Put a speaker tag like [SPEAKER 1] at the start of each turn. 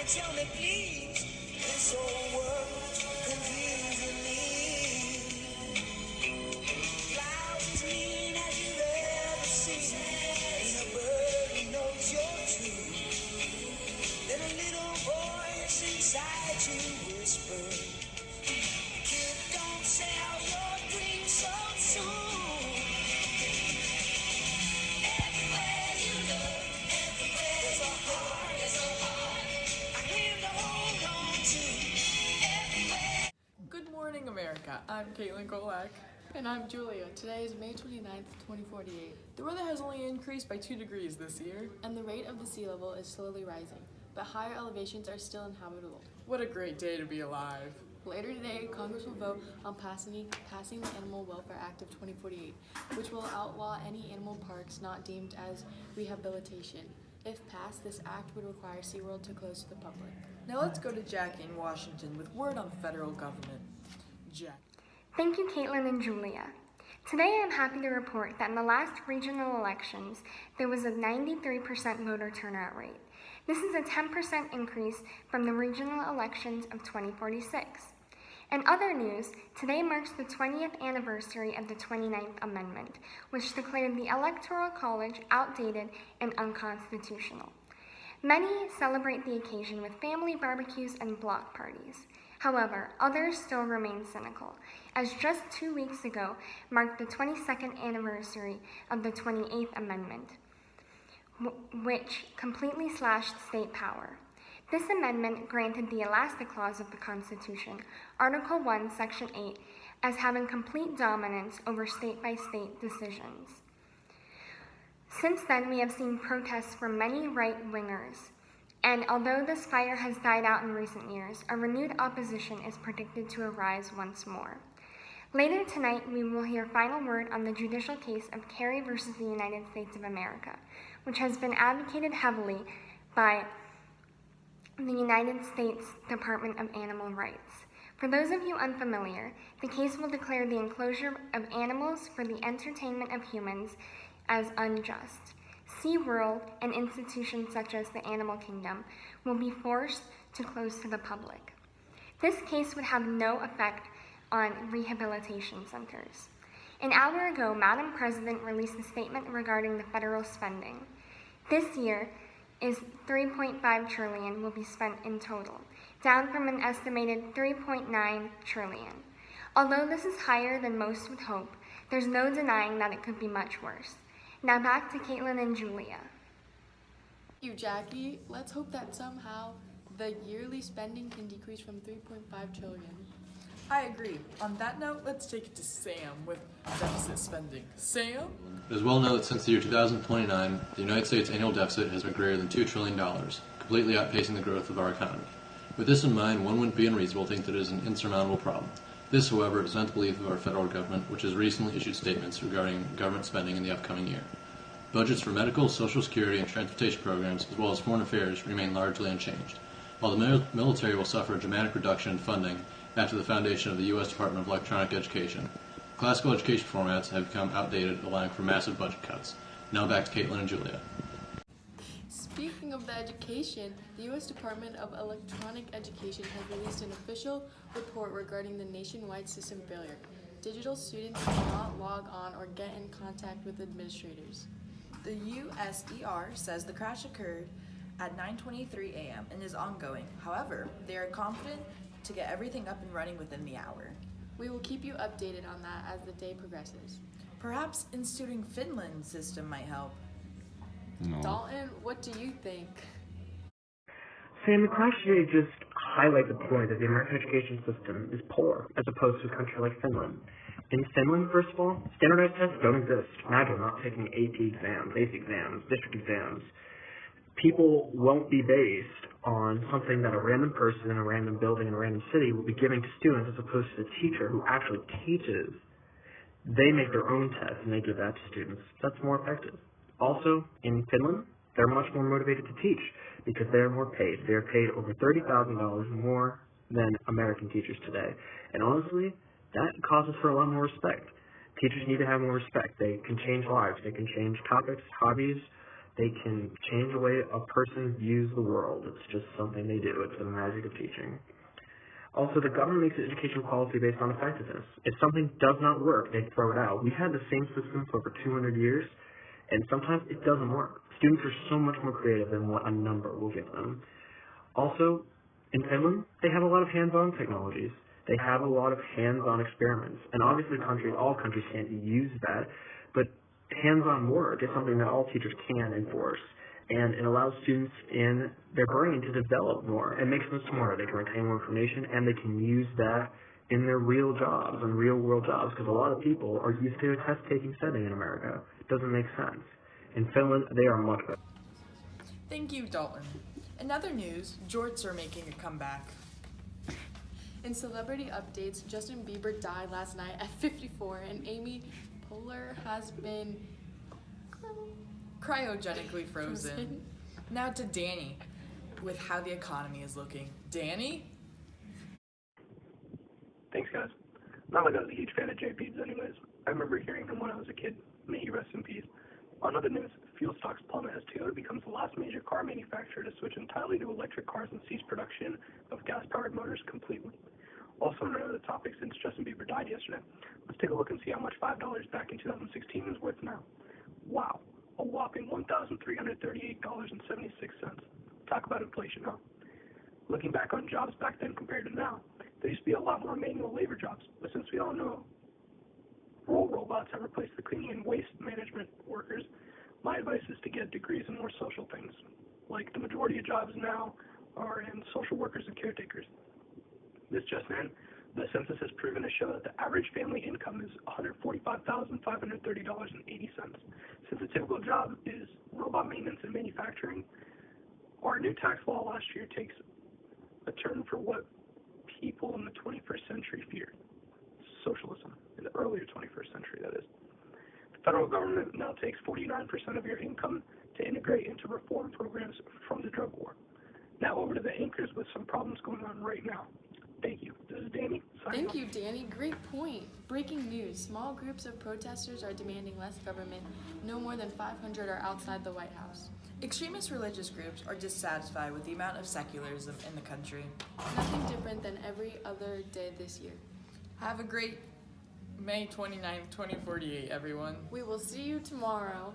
[SPEAKER 1] tell me please, this old world confusing me. Clouds as mean as you've ever seen, ain't a bird who knows you're true. Then a little voice inside you whispers, kid, don't sell your dreams so soon. Everywhere you look, everywhere there's a heart, I came to hold on to. Everywhere.
[SPEAKER 2] Good morning, America. I'm Caitlin Golak.
[SPEAKER 3] And I'm Julia. Today is May 29th, 2048.
[SPEAKER 2] The weather has only increased by 2 degrees this year.
[SPEAKER 3] And the rate of the sea level is slowly rising, but higher elevations are still inhabitable.
[SPEAKER 2] What a great day to be alive.
[SPEAKER 3] Later today, Congress will vote on passing the Animal Welfare Act of 2048, which will outlaw any animal parks not deemed as rehabilitation. If passed, this act would require SeaWorld to close to the public.
[SPEAKER 2] Now let's go to Jackie in Washington with word on federal government. Jack.
[SPEAKER 4] Thank you, Caitlin and Julia. Today I'm happy to report that in the last regional elections, there was a 93% voter turnout rate. This is a 10% increase from the regional elections of 2046. In other news, today marks the 20th anniversary of the 29th Amendment, which declared the Electoral College outdated and unconstitutional. Many celebrate the occasion with family barbecues and block parties. However, others still remain cynical, as just 2 weeks ago marked the 22nd anniversary of the 28th Amendment, which completely slashed state power. This amendment granted the Elastic Clause of the Constitution, Article 1, Section 8, as having complete dominance over state-by-state decisions. Since then, we have seen protests from many right-wingers, and although this fire has died out in recent years, a renewed opposition is predicted to arise once more. Later tonight, we will hear final word on the judicial case of Kerry versus the United States of America, which has been advocated heavily by the United States Department of Animal Rights. For those of you unfamiliar, the case will declare the enclosure of animals for the entertainment of humans as unjust. SeaWorld and institutions such as the Animal Kingdom will be forced to close to the public. This case would have no effect on rehabilitation centers. An hour ago, Madam President released a statement regarding the federal spending. This year is $3.5 trillion will be spent in total, down from an estimated $3.9 trillion. Although this is higher than most would hope, there's no denying that it could be much worse. Now back to Caitlin and Julia.
[SPEAKER 3] Thank you, Jackie. Let's hope that somehow the yearly spending can decrease from $3.5 trillion.
[SPEAKER 2] I agree. On that note, let's take it to Sam with deficit spending. Sam?
[SPEAKER 5] It is well known that since the year 2029, the United States annual deficit has been greater than $2 trillion, completely outpacing the growth of our economy. With this in mind, one wouldn't be unreasonable to think that it is an insurmountable problem. This, however, is not the belief of our federal government, which has recently issued statements regarding government spending in the upcoming year. Budgets for medical, social security, and transportation programs, as well as foreign affairs, remain largely unchanged, while the military will suffer a dramatic reduction in funding after the foundation of the U.S. Department of Electronic Education. Classical education formats have become outdated, allowing for massive budget cuts. Now back to Caitlin and Julia.
[SPEAKER 3] Speaking of the education, the U.S. Department of Electronic Education has released an official report regarding the nationwide system failure. Digital students cannot log on or get in contact with administrators.
[SPEAKER 6] The USER says the crash occurred at 9:23 a.m. and is ongoing. However, they are confident to get everything up and running within the hour.
[SPEAKER 3] We will keep you updated on that as the day progresses.
[SPEAKER 6] Perhaps instituting Finland's system might help.
[SPEAKER 7] No.
[SPEAKER 3] Dalton, what do you think?
[SPEAKER 8] Sam, the crash today just highlights the point that the American education system is poor, as opposed to a country like Finland. In Finland, first of all, standardized tests don't exist. Imagine not taking AP exams, AC exams, district exams. People won't be based on something that a random person in a random building in a random city will be giving to students as opposed to the teacher who actually teaches. They make their own tests and they give that to students. That's more effective. Also, in Finland, they're much more motivated to teach because they're more paid. They're paid over $30,000 more than American teachers today. And honestly, that causes for a lot more respect. Teachers need to have more respect. They can change lives. They can change topics, hobbies. They can change the way a person views the world. It's just something they do. It's the magic of teaching. Also, the government makes education policy based on effectiveness. If something does not work, they throw it out. We've had the same system for over 200 years, and sometimes it doesn't work. Students are so much more creative than what a number will give them. Also, in Finland, they have a lot of hands-on technologies. They have a lot of hands-on experiments. And obviously all countries can't use that, but hands-on work is something that all teachers can enforce. And it allows students in their brain to develop more. It makes them smarter. They can retain more information, and they can use that in their real jobs and real-world jobs, because a lot of people are used to a test-taking setting in America. It doesn't make sense. In Finland, they are much better.
[SPEAKER 6] Thank you, Dalton. In other news, jorts are making a comeback.
[SPEAKER 3] In celebrity updates, Justin Bieber died last night at 54, and Amy Poehler has been
[SPEAKER 6] Cryogenically frozen. Now to Danny, with how the economy is looking. Danny?
[SPEAKER 7] Thanks, guys. Not like I was a huge fan of JP's anyways. I remember hearing him when I was a kid. May he rest in peace. On other news, fuel stocks plummet as Toyota becomes the last major car manufacturer to switch entirely to electric cars and cease production of gas-powered motors completely. Also, on another topic, since Justin Bieber died yesterday, let's take a look and see how much $5 back in 2016 is worth now. Wow, a whopping $1,338.76. Talk about inflation, huh? Looking back on jobs back then compared to now, there used to be a lot more manual labor jobs, but since we all know roll robots have replaced the cleaning and waste management workers, my advice is to get degrees in more social things, like the majority of jobs now are in social workers and caretakers. This just in, the census has proven to show that the average family income is $145,530.80. Since a typical job is robot maintenance and manufacturing, our new tax law last year takes a turn for what people in the 21st century feared. Socialism, in the earlier 21st century, that is. The federal government now takes 49% of your income to integrate into reform programs from the drug war. Now over to the anchors with some problems going on right now. Thank you. This is Danny.
[SPEAKER 3] Thank you, Danny. Great point. Breaking news. Small groups of protesters are demanding less government. No more than 500 are outside the White House.
[SPEAKER 6] Extremist religious groups are dissatisfied with the amount of secularism in the country.
[SPEAKER 3] Nothing different than every other day this year.
[SPEAKER 6] Have a great May 29th, 2048, everyone.
[SPEAKER 3] We will see you tomorrow.